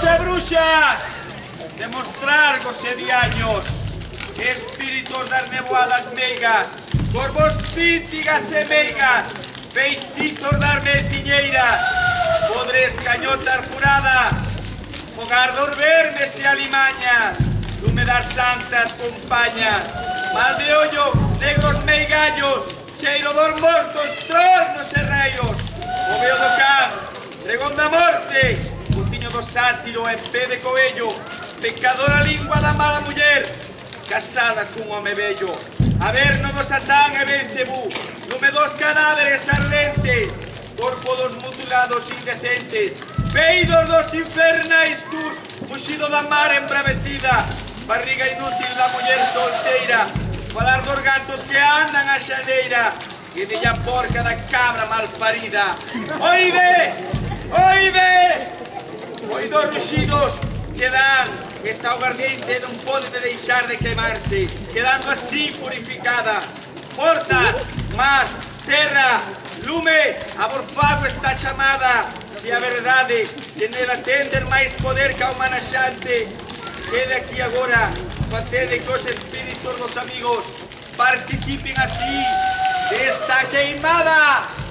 e bruxas, demostrar cos sediaños, espíritos das nevoadas meigas, corvos píntigas e meigas, feititos das meciñeiras, podres cañotas furadas, fogardos verdes e alimañas, lume das santas compañas, mal de ollo, negros meigallos, cheiro dos mortos, trolls e reiros, o veo do can, pregón da morte, botiño do sátiro en pé de coello, pecadora lingua da mala muller, casada cun home bello, averno do Satán e Belcebú, lume dos cadáveres ardentes, corpo dos mutilados indecentes, peidos dos infernais cus, fuxido da mar embravecida, barriga inútil da muller solteira, falar dos gatos que andan a xaneira, e de a porca da cabra malparida. Oide! Oide! Oide os ruxidos que dan, esta aguardiente non pode deixar de quemarse, quedando así purificadas. Forzas, mar, terra, lume, a por fago está chamada, se a verdade que nela tender máis poder que a humanaxante, quede aquí agora, facede que os espíritos dos amigos participen así desta queimada.